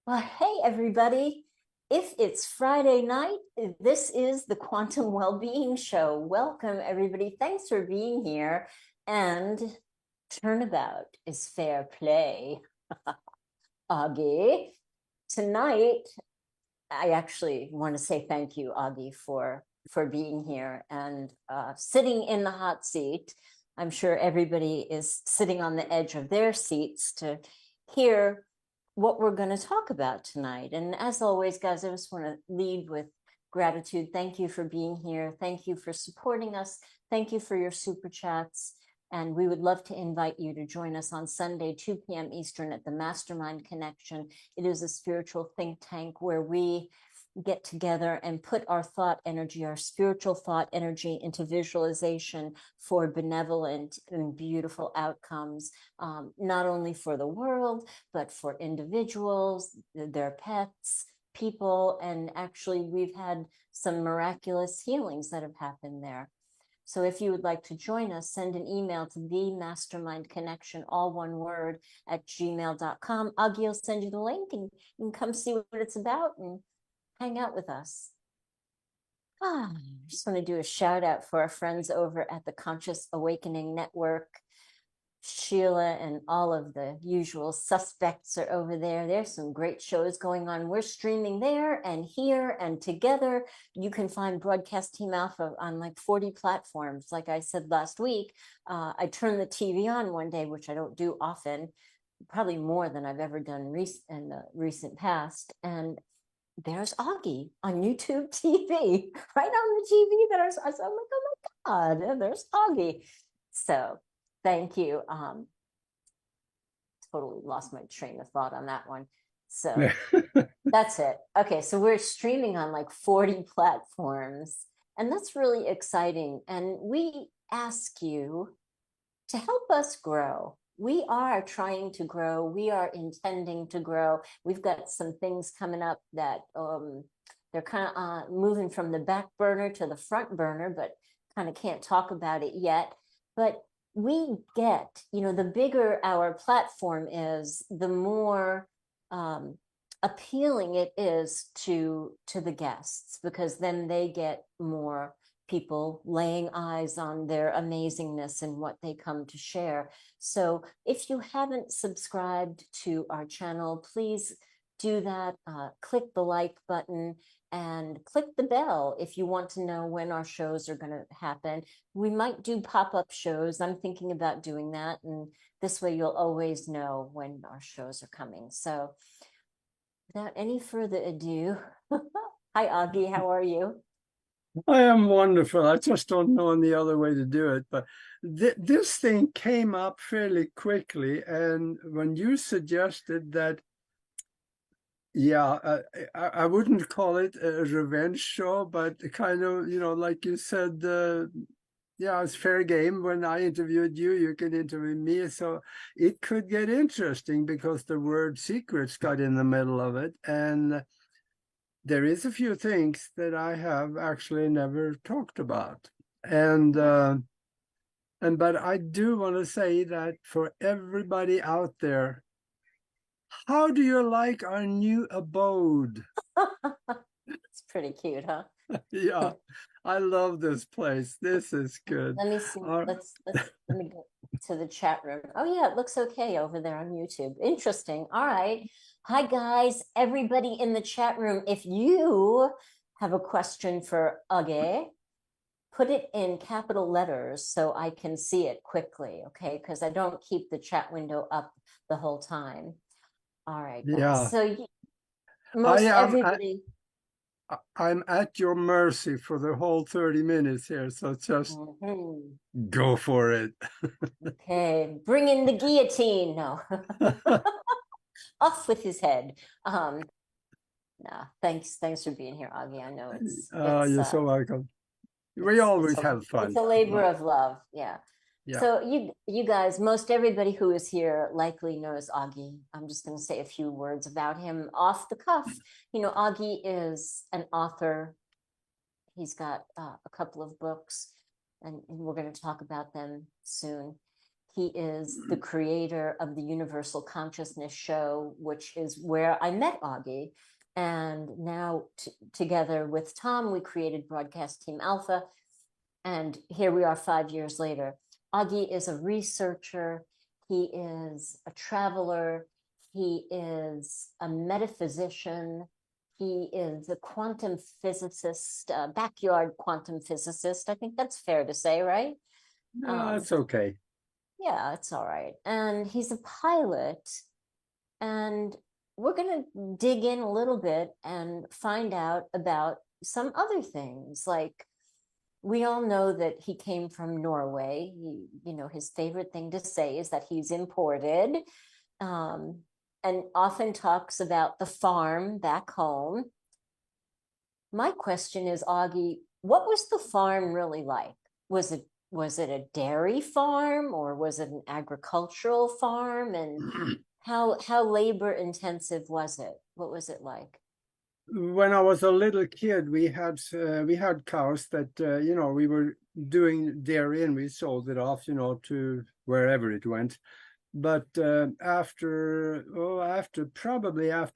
Well, hey, everybody. If it's Friday night, this is the Quantum Wellbeing Show. Welcome, everybody. Thanks for being here. And turnabout is fair play. Aage, tonight, I actually want to say thank you, Aage, for being here and sitting in the hot seat. I'm sure everybody is sitting on the edge of their seats to hear what we're going to talk about tonight. And as always, guys, I just want to lead with gratitude. Thank you for being here. Thank you for supporting us. Thank you for your super chats. And we would love to invite you to join us on Sunday, 2 p.m. Eastern at the Mastermind Connection. It is a spiritual think tank where we get together and put our thought energy, our spiritual thought energy into visualization for benevolent and beautiful outcomes, not only for the world, but for individuals, their pets, people. And actually, we've had some miraculous healings that have happened there. So if you would like to join us, send an email to the Mastermind Connection, all one word, at gmail.com. Aage will send you the link and you can come see what it's about and hang out with us. I just want to do a shout out for our friends over at the Conscious Awakening Network. Sheila and all of the usual suspects are over there. There's some great shows going on. We're streaming there and here and together. You can find Broadcast Team Alpha on like 40 platforms. Like I said last week, I turned the TV on one day, which I don't do often, probably more than I've ever done in the recent past. And there's Aage on YouTube TV, right on the TV. I was like, oh my God, there's Aage. So thank you. Totally lost my train of thought on that one. So that's it. Okay, so we're streaming on like 40 platforms, and that's really exciting. And we ask you to help us grow. We are trying to grow. We are intending to grow. We've got some things coming up that they're kind of moving from the back burner to the front burner, but kind of can't talk about it yet. But we get, the bigger our platform is, the more appealing it is to the guests, because then they get more people laying eyes on their amazingness and what they come to share. So if you haven't subscribed to our channel, please do that. Click the like button and click the bell if you want to know when our shows are going to happen. We might do pop-up shows. I'm thinking about doing that. And this way you'll always know when our shows are coming. So without any further ado, hi, Aage, how are you? I am wonderful. I just don't know any other way to do it. But this thing came up fairly quickly. And when you suggested that, yeah, I wouldn't call it a revenge show, but kind of, like you said, yeah, it's fair game. When I interviewed you, you can interview me. So it could get interesting because the word secrets got in the middle of it. And there is a few things that I have actually never talked about. And but I do want to say that for everybody out there, how do you like our new abode? It's pretty cute, huh? Yeah, I love this place. This is good. Let me see. Uh, Let me go to the chat room. Oh yeah, it looks okay over there on YouTube. Interesting. All right. Hi guys, everybody in the chat room. If you have a question for Aage, put it in capital letters so I can see it quickly, okay? Because I don't keep the chat window up the whole time. All right, guys. yeah, So I most am. everybody. I'm at your mercy for the whole 30 minutes here. So just Mhm. go for it. Okay, bring in the guillotine. No. Off with his head. No, thanks for being here, Aage. I know You're so welcome. We it's always a have it's fun. a labor of love. Yeah. Yeah. So you guys, most everybody who is here likely knows Aage. I'm just going to say a few words about him off the cuff. Aage is an author. He's got a couple of books, and we're going to talk about them soon. He is the creator of the Universal Consciousness Show, which is where I met Aage. And now together with Tom, we created Broadcast Team Alpha. And here we are 5 years later. Aage is a researcher. He is a traveler. He is a metaphysician. He is a quantum physicist, backyard quantum physicist. I think that's fair to say, right? No, it's okay. Yeah, it's all right. And he's a pilot. And we're going to dig in a little bit and find out about some other things. Like, we all know that he came from Norway. His favorite thing to say is that he's imported, and often talks about the farm back home. My question is, Aage, what was the farm really like? Was it a dairy farm, or was it an agricultural farm? And how labor intensive was it? What was it like? When I was a little kid, we had cows that we were doing dairy, and we sold it off, to wherever it went. But after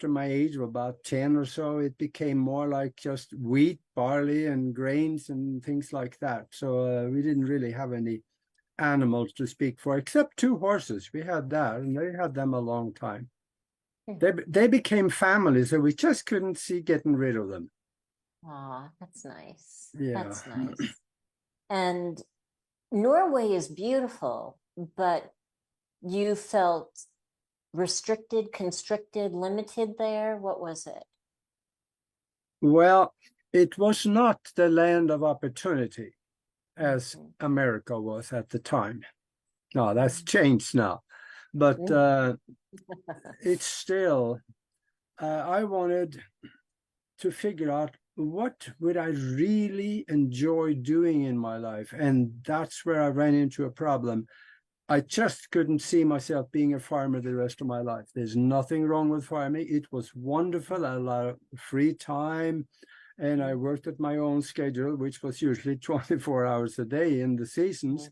my age of about 10 or so, it became more like just wheat, barley, and grains and things like that. So we didn't really have any animals to speak for, except 2 horses. We had that, and they had them a long time. They became family, so we just couldn't see getting rid of them. Ah, that's nice. Yeah. That's nice. And Norway is beautiful, but you felt restricted, constricted, limited there? What was it? Well, it was not the land of opportunity as America was at the time. No, that's changed now. But it's still, I wanted to figure out what would I really enjoy doing in my life. And that's where I ran into a problem. I just couldn't see myself being a farmer the rest of my life. There's nothing wrong with farming. It was wonderful. I had a lot of free time, and I worked at my own schedule, which was usually 24 hours a day in the seasons.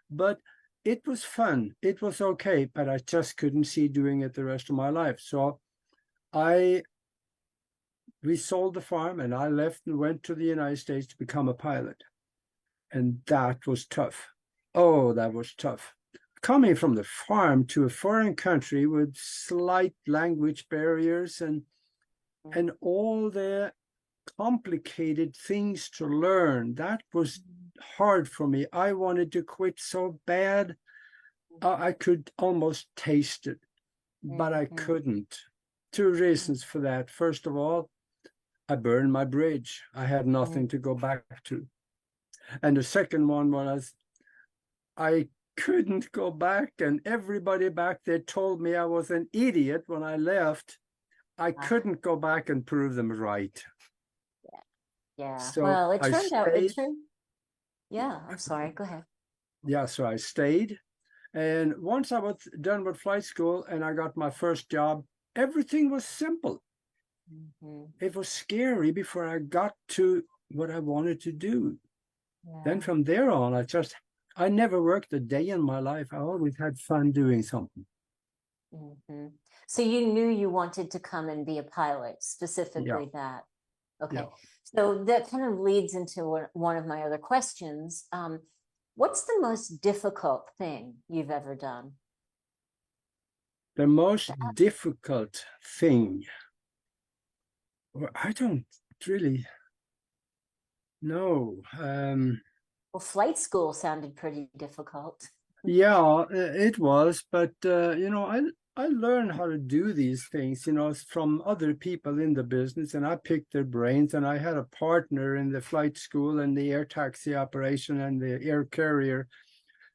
But it was fun. It was okay, but I just couldn't see doing it the rest of my life. So we sold the farm, and I left and went to the United States to become a pilot. And that was tough. Oh, that was tough. Coming from the farm to a foreign country with slight language barriers and all the complicated things to learn, that was hard for me. I wanted to quit so bad. I could almost taste it, but I couldn't. 2 reasons for that. First of all, I burned my bridge. I had nothing to go back to. And the second one was I couldn't go back, and everybody back there told me I was an idiot when I left. I couldn't go back and prove them right. Yeah. So well, it I turned out stayed. Yeah, I'm sorry. Go ahead. Yeah, so I stayed. And once I was done with flight school and I got my first job, everything was simple. It was scary before I got to what I wanted to do. Then from there on, I never worked a day in my life. I always had fun doing something. So you knew you wanted to come and be a pilot, specifically that. Okay. Yeah. So that kind of leads into one of my other questions. What's the most difficult thing you've ever done? The most difficult thing, well, I don't really know. Well, flight school sounded pretty difficult. Yeah, it was, but I learned how to do these things, from other people in the business, and I picked their brains. And I had a partner in the flight school and the air taxi operation and the air carrier.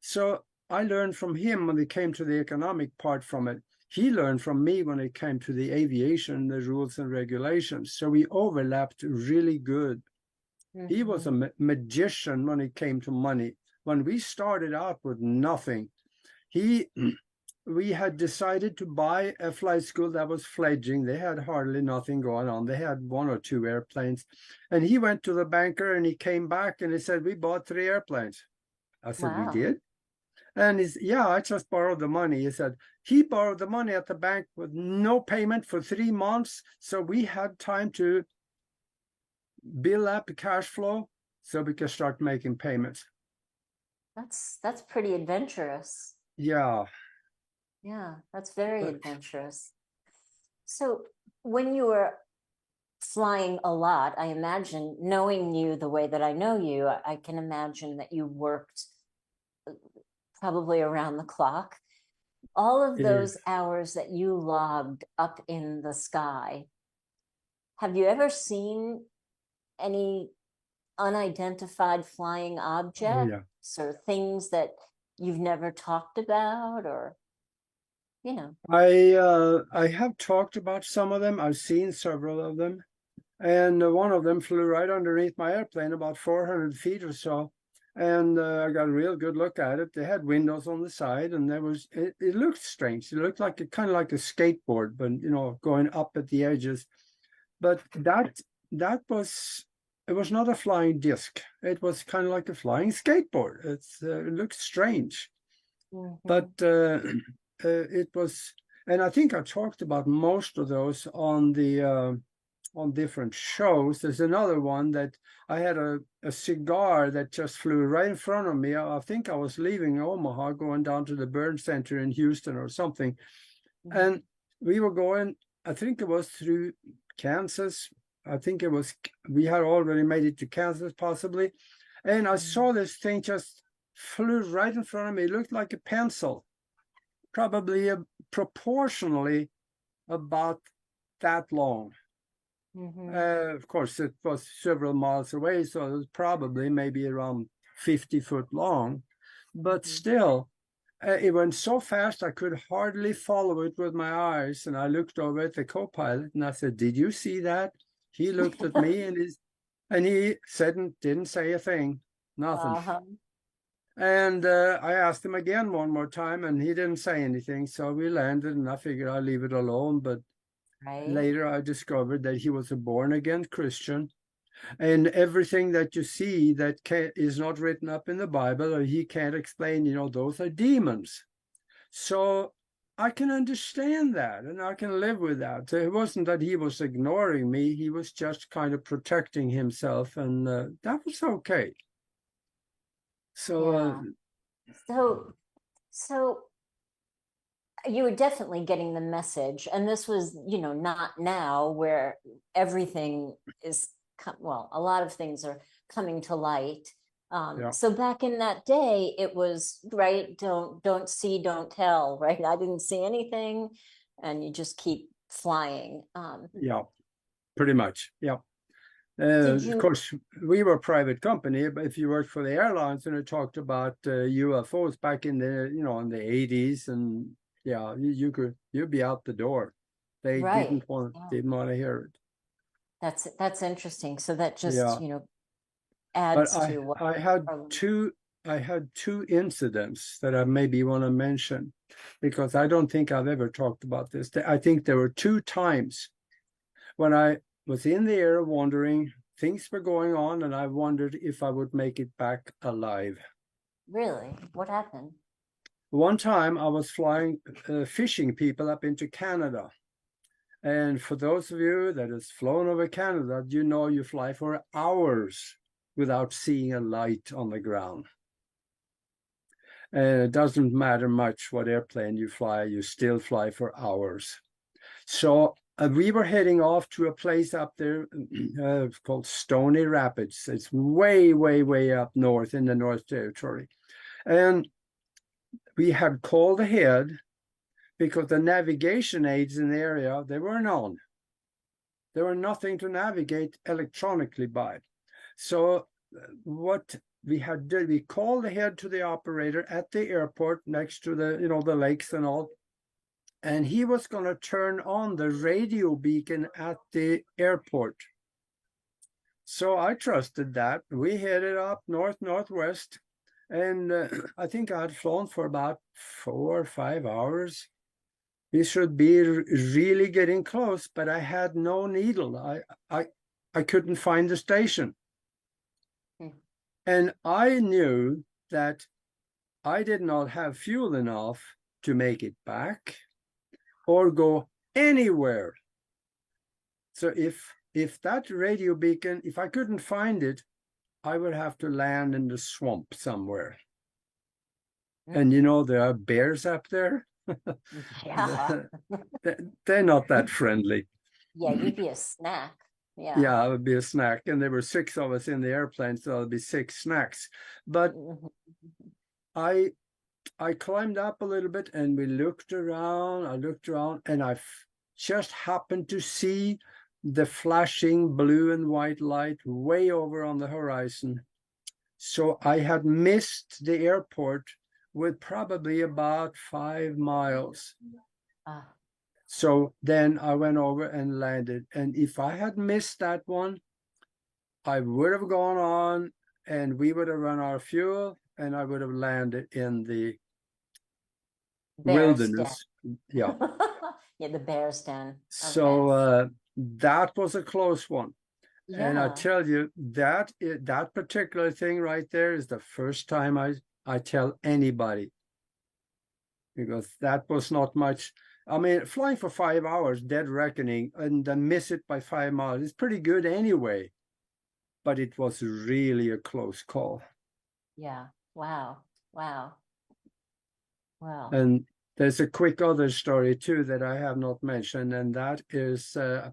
So I learned from him when it came to the economic part from it. He learned from me when it came to the aviation, the rules and regulations. So we overlapped really good. He was a magician when it came to money. When we started out with nothing, we had decided to buy a flight school that was fledgling. They had hardly nothing going on. They had 1 or 2 airplanes. And he went to the banker and he came back and he said, we bought 3 airplanes. I said, we did? And he's, yeah, I just borrowed the money. He said he borrowed the money at the bank with no payment for 3 months. So we had time to build up the cash flow so we could start making payments. That's pretty adventurous. Yeah. Yeah, that's very But adventurous. So when you were flying a lot, I imagine, knowing you the way that I know you, I can imagine that you worked probably around the clock. All of eh, those hours that you logged up in the sky, have you ever seen any unidentified flying oh yeah. objects or things that you've never talked about, or, you know? I have talked about some of them. I've seen several of them. And one of them flew right underneath my airplane, about 400 feet or so. And I got a real good look at it. They had windows on the side, and it looked strange. It looked like kind of like a skateboard, but going up at the edges. But that was it was not a flying disc. It was kind of like a flying skateboard. It looked strange, but Mhm. it was. And I think I talked about most of those on different shows. There's another one that I had a cigar that just flew right in front of me. I think I was leaving Omaha, going down to the Burn Center in Houston or something. Mhm. And we were going, I think it was through Kansas. I think we had already made it to Kansas possibly. And I saw this thing just flew right in front of me. It looked like a pencil, probably proportionally about that long. Mhm. Of course, it was several miles away, so it was probably maybe around 50 foot long. But Mhm. still, it went so fast I could hardly follow it with my eyes. And I looked over at the co-pilot and I said, "Did you see that?" He looked at me and he said didn't say a thing, nothing. Uh-huh. And I asked him again one more time, and he didn't say anything. So we landed, and I figured I'd leave it alone. But Right. later, I discovered that he was a born-again Christian, and everything that you see that is not written up in the Bible, or he can't explain, those are demons. So I can understand that, and I can live with that. So it wasn't that he was ignoring me; he was just kind of protecting himself, and that was okay. So Yeah. So you were definitely getting the message, and this was, not now where everything is, well, a lot of things are coming to light. yeah, So back in that day, it was right. Don't see, don't tell. Right. I didn't see anything, and you just keep flying. yeah, pretty much, yeah. Did Of you? course, we were a private company, but if you worked for the airlines and it talked about UFOs back in the 80s, and yeah, you'd be out the door. They Right. didn't want Yeah. didn't want to hear it. That's interesting. So that just, Yeah, but adds I to what. I had Are, two incidents that I maybe want to mention because I don't think I've ever talked about this. I think there were two times when I was in the air wondering, things were going on, and I wondered if I would make it back alive. really? What happened? One time I was flying, fishing people up into Canada. And for those of you that has flown over Canada, you fly for hours without seeing a light on the ground. And it doesn't matter much what airplane you fly, you still fly for hours. So we were heading off to a place up there called Stony Rapids. It's way, way, way up north in the North Territory. And we had called ahead because the navigation aids in the area, they weren't on. There were nothing to navigate electronically by. So what we had did, we called ahead to the operator at the airport next to the lakes and all, and he was going to turn on the radio beacon at the airport. So I trusted that. We headed up northwest, and I think I had flown for about 4 or 5 hours. We should be really getting close, but I had no needle. I couldn't find the station, Hmm. and I knew that I did not have fuel enough to make it back or go anywhere. So if that radio beacon, if I couldn't find it, I would have to land in the swamp somewhere. And you know, there are bears up there. Yeah. They're not that friendly. Yeah, you'd be a snack. Yeah. Yeah, it would be a snack. And there were 6 of us in the airplane, so it'll be 6 snacks. But Mhm. I I climbed up a little bit and we looked around. I looked around and I just happened to see the flashing blue and white light way over on the horizon. So I had missed the airport with probably about 5 miles. Ah, So then I went over and landed. And if I had missed that one, I would have gone on and we would have run our fuel and I would have landed in the bear's den. wilderness. Yeah. Yeah, the bear's den. Okay. So that was a close one. And I Yeah. tell you, that particular thing right there is the first time I tell anybody, because that was not much. I mean, flying for 5 hours, dead reckoning, and then miss it by 5 miles is pretty good anyway. But it was really a close call. Yeah. Wow. Wow. Wow. And there's a quick other story too that I have not mentioned, and that is I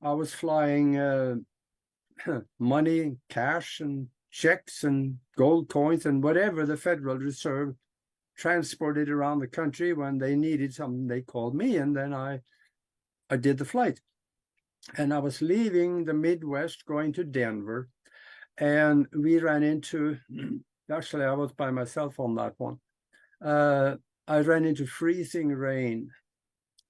was flying money, cash, and checks, and gold coins, and whatever the Federal Reserve transported around the country. When they needed something, they called me, and then I did the flight. And I was leaving the Midwest, going to Denver, and we ran into. Actually, I was by myself on that one. I ran into freezing rain,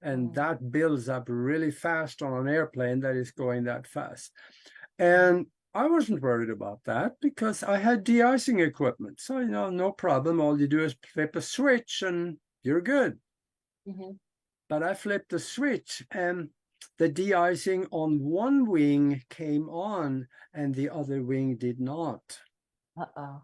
and that builds up really fast on an airplane that is going that fast. And I wasn't worried about that because I had de-icing equipment. So, no problem. All you do is flip a switch and you're good. Mm-hmm. But I flipped the switch and the de-icing on one wing came on and the other wing did not. Uh-oh.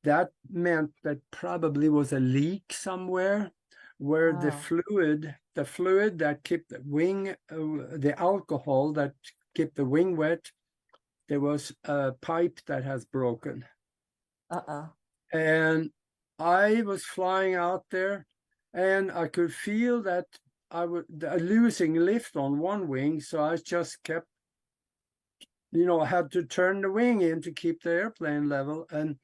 That meant that probably was a leak somewhere where the fluid that kept the wing, the alcohol that kept the wing wet, there was a pipe that has broken. Uh-oh. And I was flying out there and I could feel that I was losing lift on one wing. So I just kept, I had to turn the wing in to keep the airplane level. And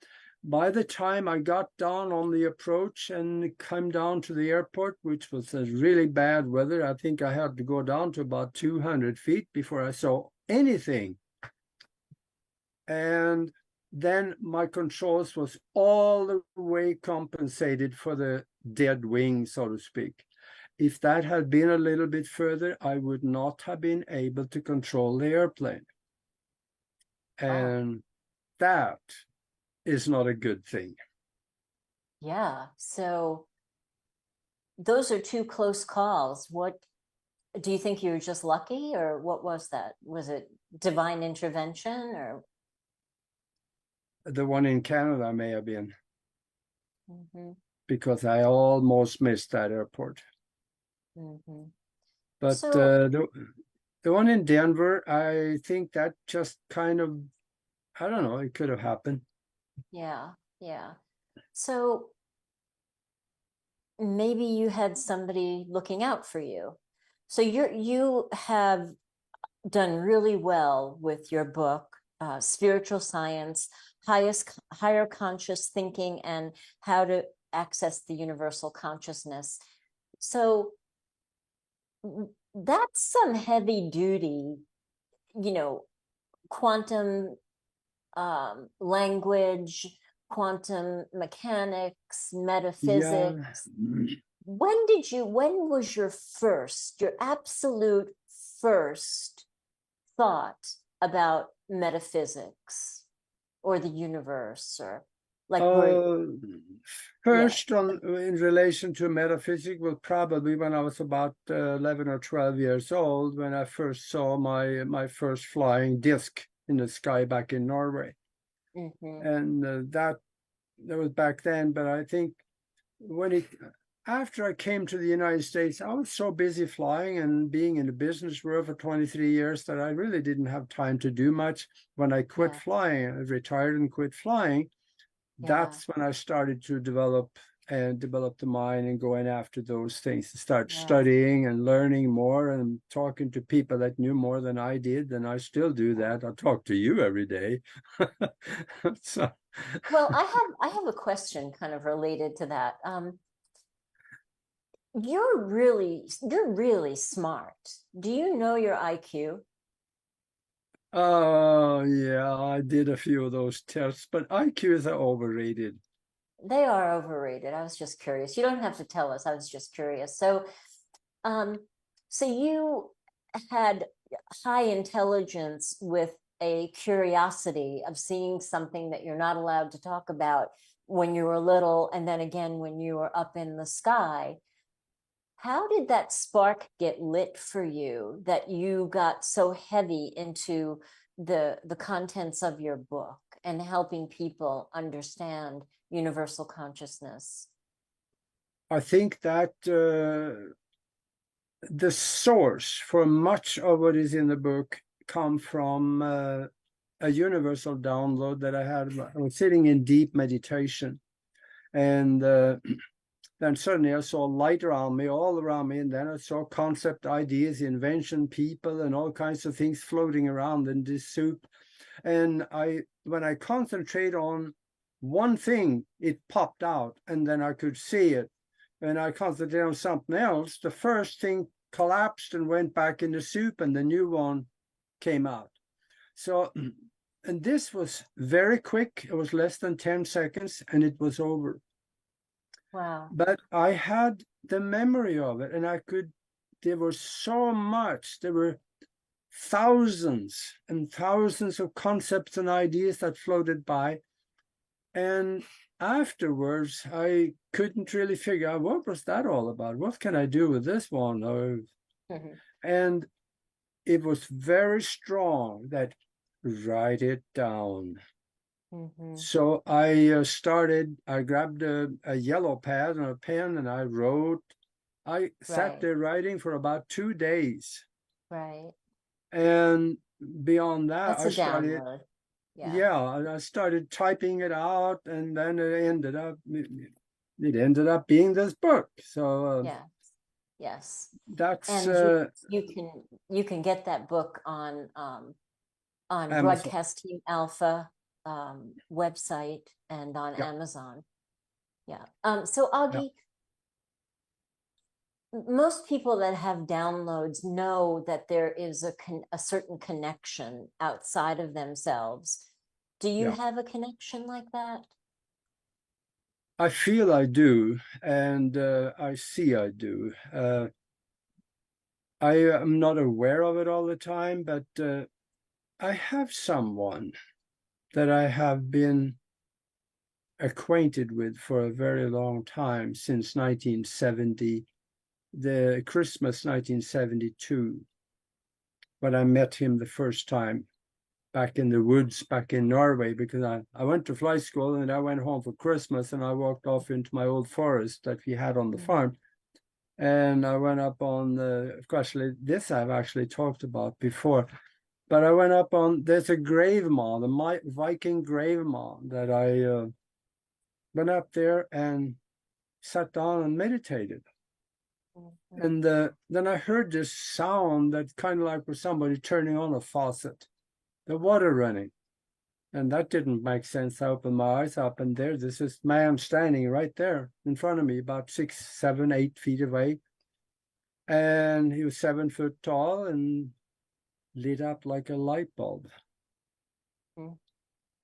by the time I got down on the approach and came down to the airport, which was a really bad weather, I think I had to go down to about 200 feet before I saw anything. And then my controls was all the way compensated for the dead wing, so to speak. If that had been a little bit further, I would not have been able to control the airplane. And that is not a good thing. Yeah. So those are 2 close calls. What do you think you were just lucky, or what was that? Was it divine intervention, or? The one in Canada may have been, Mm-hmm. because I almost missed that airport. Mm-hmm. But So the one in Denver, I think that just kind of, I don't know, it could have happened. yeah, yeah. So maybe you had somebody looking out for you. So you have done really well with your book, Spiritual Science, Higher Conscious Thinking, and How to Access the Universal Consciousness. So that's some heavy duty, quantum language, quantum mechanics, metaphysics. Yeah. When was your absolute first thought about metaphysics or the universe, or like First, in relation to metaphysics, was probably when I was about 11 or 12 years old, when I first saw my first flying disc in the sky back in Norway. Mm-hmm. And that that was back then, but I think when it after I came to the United States, I was so busy flying and being in the business world for 23 years that I really didn't have time to do much. When I quit Yeah, flying, I retired and quit flying, yeah, that's when I started to develop the mind and going after those things, start yeah, studying and learning more and talking to people that knew more than I did. And I still do yeah. that. I talk to you every day. So Well, I have a question kind of related to that. You're really smart. Do you know your IQ? oh yeah, I did a few of those tests, but IQs are overrated. They are overrated. I was just curious. You don't have to tell us. I was just curious. Um, so you had high intelligence with a curiosity of seeing something that you're not allowed to talk about when you were little, and then again when you were up in the sky. How did that spark get lit for you that you got so heavy into the contents of your book and helping people understand universal consciousness? I think that the source for much of what is in the book come from a universal download that I had. I was sitting in deep meditation, and then suddenly I saw light around me, all around me, and then I saw concept, ideas, invention, people, and all kinds of things floating around in this soup. And when I concentrate on one thing, it popped out, and then I could see it. And I concentrated on something else, the first thing collapsed and went back in the soup, and the new one came out. So, and this was very quick. It was less than 10 seconds, and it was over. Wow. But I had the memory of it, and there was so much. There were thousands and thousands of concepts and ideas that floated by. And afterwards, I couldn't really figure out what was that all about? What can I do with this one? Mhm. And it was very strong that write it down. Mhm. So I grabbed a yellow pad and a pen and I wrote. I sat Right, there writing for about 2 days. right. And beyond that, That's a download. Yeah. I started typing it out, and then it ended up being this book. So Yeah. Yes. that's And you can get that book on Amazon. Broadcasting Alpha website and on Yeah, Amazon. Yeah. So yeah, Augie, most people that have downloads know that there is a certain connection outside of themselves. Do you yeah. have a connection like that? I feel I do, and I see I do. I am not aware of it all the time, but I have someone that I have been acquainted with for a very long time, since 1970, the Christmas 1972, when I met him the first time back in the woods back in Norway, because I went to flight school and I went home for Christmas and I walked off into my old forest that we had on the Mhm. farm. And I went up on of course, this I've actually talked about before, but I went up on, there's a grave mound, a Viking grave mound that I went up there and sat down and meditated. Mhm. And then I heard this sound that kind of like was somebody turning on a faucet, the water running. And that didn't make sense. I opened my eyes up, and there's this man standing right there in front of me, about 6, 7, 8 feet away. And he was 7 foot tall and lit up like a light bulb Mhm.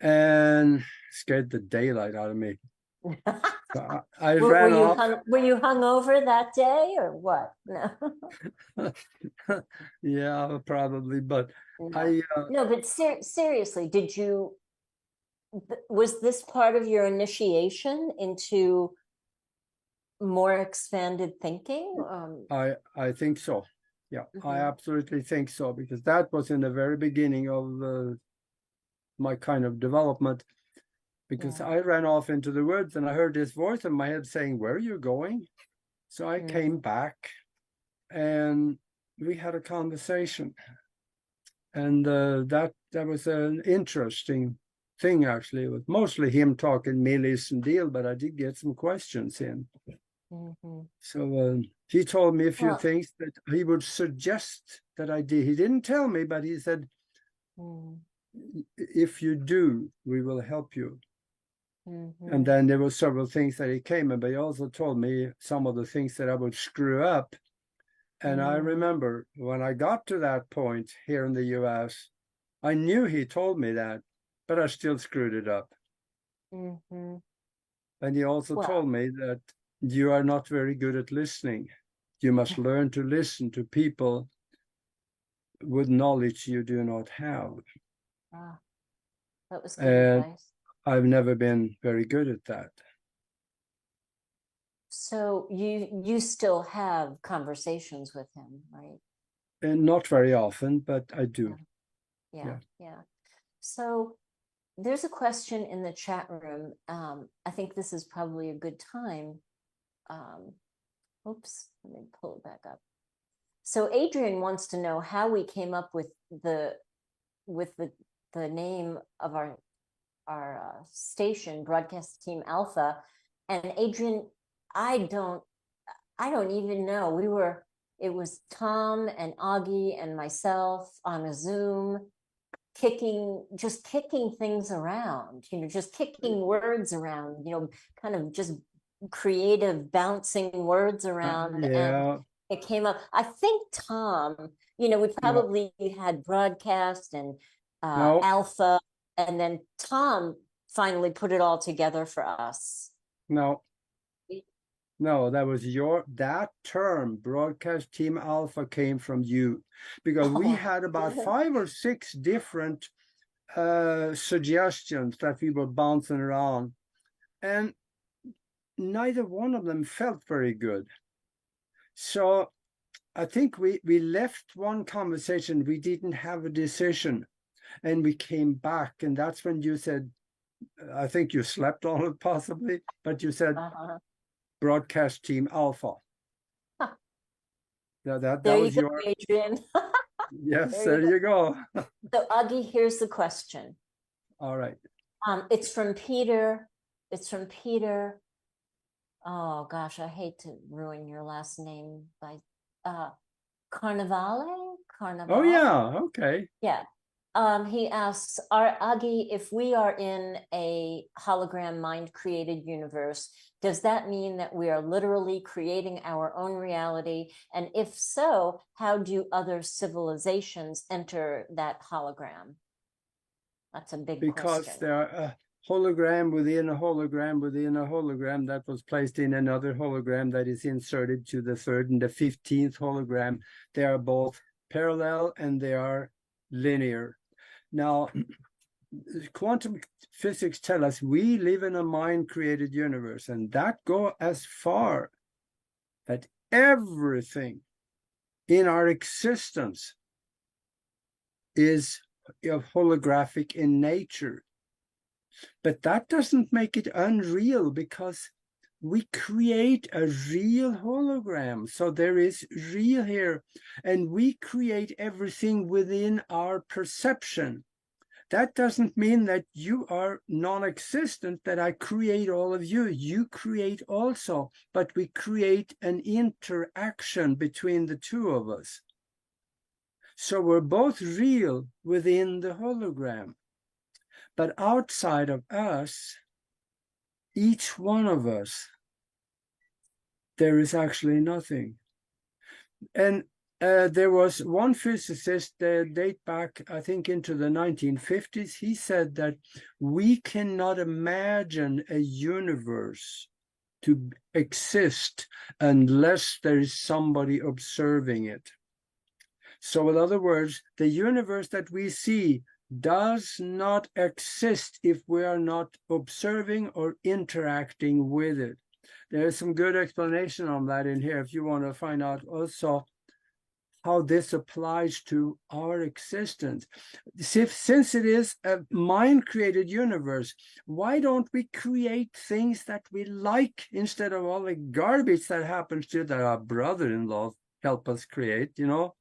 and scared the daylight out of me. So I Were ran you off. hung over that day or what? No. Yeah, probably. But No. I, No, but seriously, was this part of your initiation into more expanded thinking? I think so. Yeah, I Mhm. absolutely think so, because that was in the very beginning of my kind of development. because Yeah. I ran off into the woods and I heard this voice in my head saying, "Where are you going?" So I came back and we had a conversation. And that was an interesting thing, actually. It was mostly him talking millies and deal, but I did get some questions in. Mm-hmm. So he told me a few Well, things that he would suggest that I did. He didn't tell me, but he said, if you do, we will help you. And then there were several things that he came in, but he also told me some of the things that I would screw up. And I remember when I got to that point here in the US, I knew he told me that, but I still screwed it up. And he also well, told me that you are not very good at listening. You must learn to listen to people with knowledge you do not have. that was good And advice. I've never been very good at that. So you still have conversations with him, right? And not very often, but I do. Yeah. So there's a question in the chat room. I think this is probably a good time. Oops, let me pull it back up. So Adrian wants to know how we came up with the name of our station, Broadcast Team Alpha. And Adrian, I don't even know. It was Tom and Aage and myself on a Zoom just kicking things around, just kicking words around, kind of just creative bouncing words around. And Yeah. it came up. I think Tom, we No. probably had broadcast and No. Alpha, and then Tom finally put it all together for us. No. No, that term, Broadcast Team Alpha, came from you, because we had about 5 or 6 different suggestions that we were bouncing around, and neither one of them felt very good. So I think we left one conversation, we didn't have a decision, and we came back, and that's when you said, I think you slept on it possibly, but you said Broadcast Team Alpha. Huh. That There you was go, your Adrian. yes, there you go. So Aage, here's the question. All right. It's from Peter. Oh gosh, I hate to ruin your last name by Carnivale? Oh Carnival? yeah, okay. Yeah. He asks, Aage, if we are in a hologram mind created universe, does that mean that we are literally creating our own reality? And if so, how do other civilizations enter that hologram? That's a big Because question. there are a hologram within a hologram within a hologram that was placed in another hologram that is inserted to the 3rd and the 15th hologram. They are both parallel and they are linear. Now, quantum physics tell us we live in a mind-created universe, and that go as far that everything in our existence is holographic in nature. But that doesn't make it unreal, because we create a real hologram. So there is real here, and we create everything within our perception. That doesn't mean that you are non-existent, that I create all of you. You create also, but we create an interaction between the two of us. So we're both real within the hologram. But outside of us, each one of us, there is actually nothing. And there was one physicist that date back, I think, into the 1950s. He said that we cannot imagine a universe to exist unless there is somebody observing it. So in other words, the universe that we see does not exist if we are not observing or interacting with it. There's some good explanation on that in here if you want to find out also how this applies to our existence. Since it is a mind-created universe, why don't we create things that we like instead of all the garbage that happens to that our brother-in-law help us create, you know?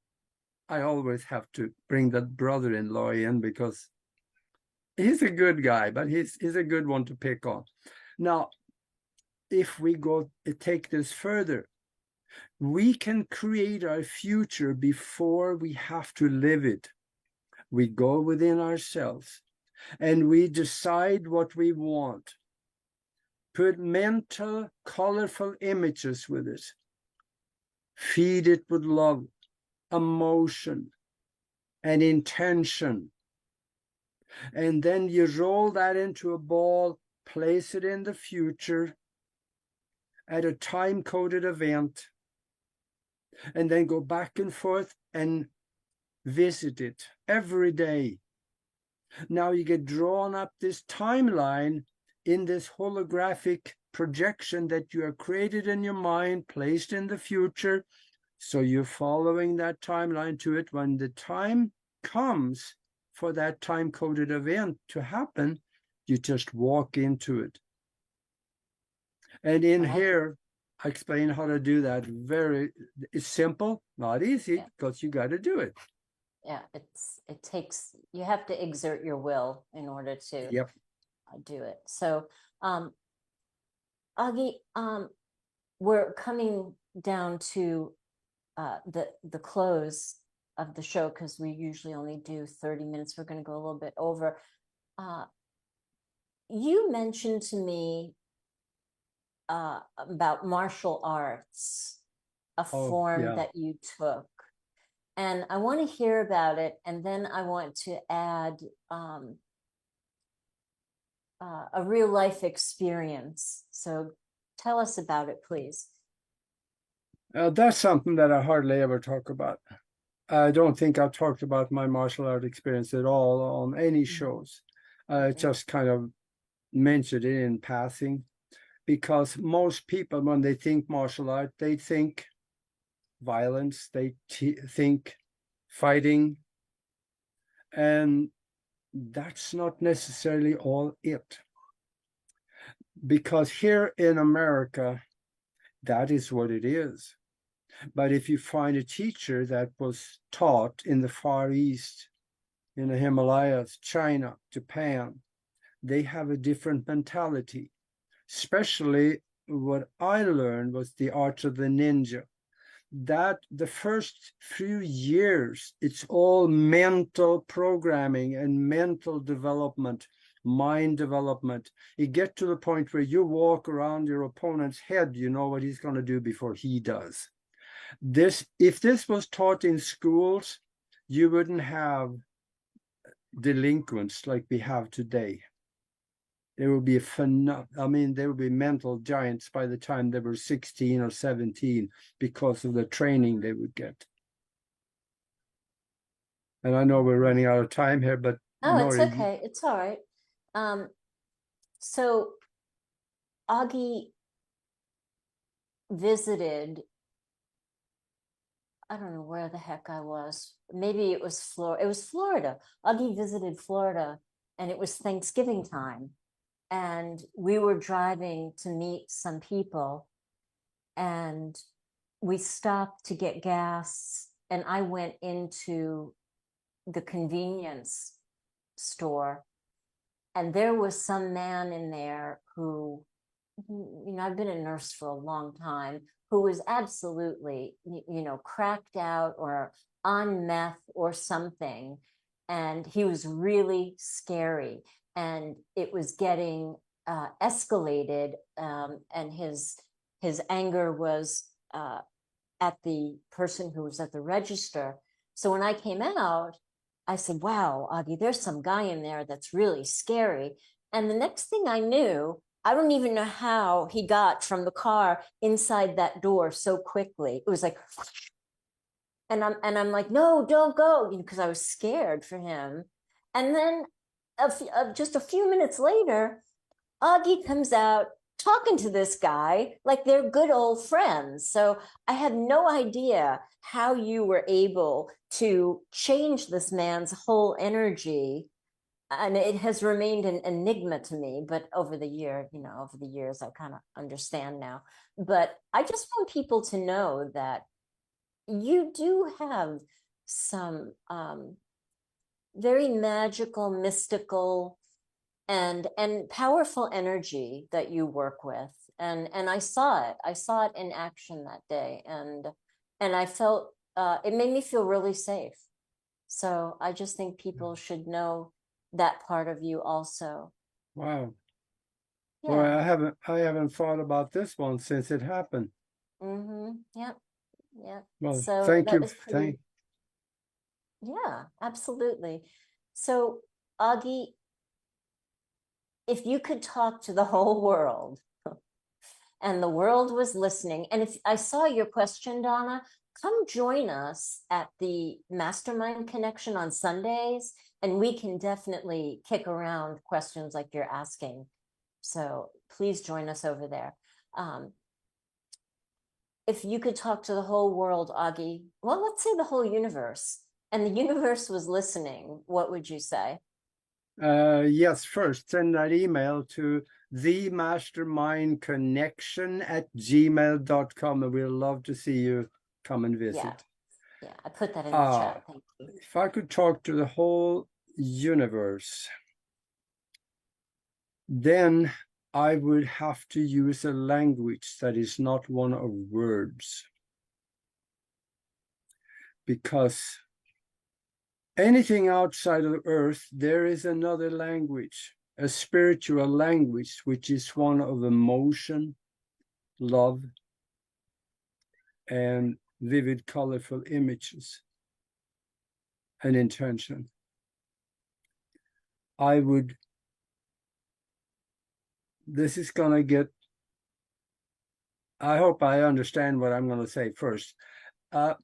I always have to bring that brother-in-law in because he's a good guy, but he's a good one to pick on. Now, if we take this further, we can create our future before we have to live it. We go within ourselves and we decide what we want. Put mental, colorful images with it. Feed it with love, emotion, and intention. And then you roll that into a ball, place it in the future at a time-coded event, and then go back and forth and visit it every day. Now you get drawn up this timeline in this holographic projection that you have created in your mind, placed in the future. So you're following that timeline to it. When the time comes for that time-coded event to happen, you just walk into it. And in here, I explain how to do that. It's simple, not easy, because you got to do it. Yeah, it takes, you have to exert your will in order to do it. So, Aage, we're coming down to the close of the show because we usually only do 30 minutes. We're going to go a little bit over. You mentioned to me about martial arts, a form that you took. And I want to hear about it. And then I want to add a real life experience. So tell us about it, please. That's something that I hardly ever talk about. I don't think I've talked about my martial art experience at all on any shows. Just kind of mentioned it in passing, because most people, when they think martial art, they think violence, they think fighting, and that's not necessarily all it. Because here in America, that is what it is. But if you find a teacher that was taught in the Far East, in the Himalayas, China, Japan, they have a different mentality. Especially what I learned was the art of the ninja. That the first few years, it's all mental programming and mental development, mind development. You get to the point where you walk around your opponent's head, you know what he's going to do before he does. If this was taught in schools, you wouldn't have delinquents like we have today. There will be there will be mental giants by the time they were 16 or 17 because of the training they would get. And I know we're running out of time here, but Nori, it's okay. It's all right. So Aage visited, I don't know where the heck I was. Maybe it was Florida. It was Florida. Aage visited Florida, and it was Thanksgiving time. And we were driving to meet some people, and we stopped to get gas, and I went into the convenience store, and there was some man in there who, you know, I've been a nurse for a long time, who was absolutely, you know, cracked out or on meth or something. And he was really scary. And it was getting escalated. And his anger was at the person who was at the register. So when I came out, I said, wow, Aage, there's some guy in there that's really scary. And the next thing I knew, I don't even know how he got from the car inside that door so quickly. It was like, and I'm like, no, don't go, because I was scared for him. And then just a few minutes later, Aage comes out talking to this guy like they're good old friends. So I had no idea how you were able to change this man's whole energy. And it has remained an enigma to me, but over the years, I kind of understand now. But I just want people to know that you do have some very magical, mystical, and powerful energy that you work with, and I saw it in action that day, and I felt it made me feel really safe. So I just think people should know that part of you also. Wow. Boy, Yeah. I haven't thought about this one since it happened. Mm-hmm. Yep. Yep. Well, So thank that you. was pretty. Yeah, absolutely. So, Augie, if you could talk to the whole world and the world was listening, and if I saw your question, Donna, come join us at the Mastermind Connection on Sundays, and we can definitely kick around questions like you're asking. So please join us over there. Um, if you could talk to the whole world, Augie, well, let's say the whole universe, and the universe was listening, what would you say? Yes, first send that email to themastermindconnection@gmail.com, and we'd love to see you come and Yeah, visit. yeah, I put that in the Uh, chat. Thank you. if I could talk to the whole universe, then I would have to use a language that is not one of words. Because anything outside of Earth, there is another language, a spiritual language, which is one of emotion, love, and vivid, colorful images and intention. This is going to get, I hope I understand what I'm going to say first. I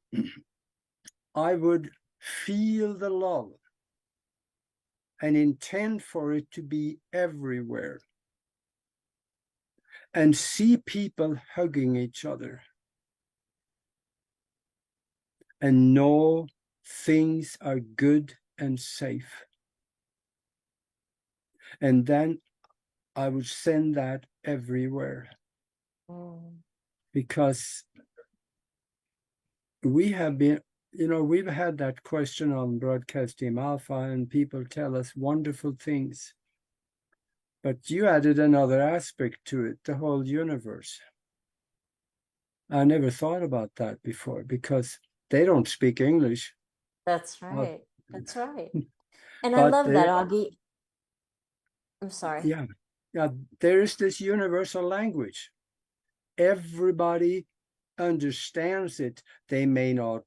would feel the love and intend for it to be everywhere, and see people hugging each other and know things are good and safe. And then I would send that everywhere, because we have been, we've had that question on Broadcast Team Alpha, and people tell us wonderful things. But you added another aspect to it, the whole universe. I never thought about that before, because they don't speak English. That's But, right. That's right. And I but love that, they, Augie. I'm sorry. yeah, yeah, there is this universal language. Everybody understands it. They may not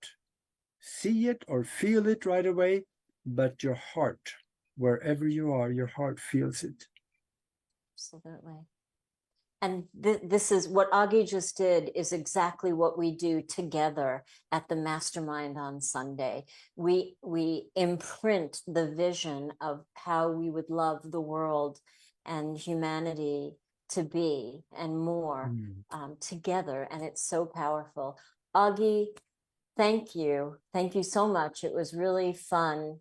see it or feel it right away, but your heart, wherever you are, your heart feels it. Absolutely. And this is what Augie just did, is exactly what we do together at the Mastermind on Sunday. We imprint the vision of how we would love the world and humanity to be, and more, together, and it's so powerful. Augie, thank you so much. It was really fun,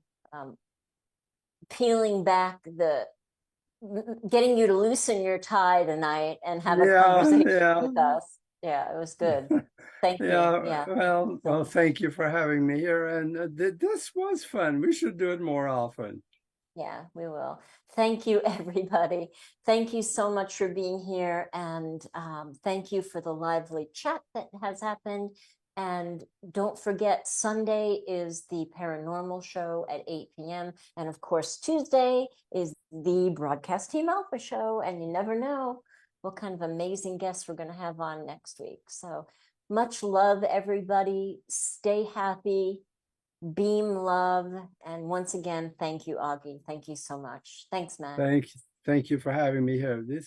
peeling back the getting you to loosen your tie tonight and have a Yeah, conversation yeah. with us. Yeah, it was good. Thank you. Yeah, Yeah. well, So, thank you for having me here. And this was fun. We should do it more often. yeah, we will. Thank you, everybody. Thank you so much for being here. And thank you for the lively chat that has happened. And don't forget, Sunday is the paranormal show at 8 p.m. And of course, Tuesday is the Broadcast Team Alpha show. And you never know what kind of amazing guests we're going to have on next week. So much love, everybody. Stay happy, beam love. And once again, thank you, Augie. Thank you so much. Thanks, man. Thank you for having me here. This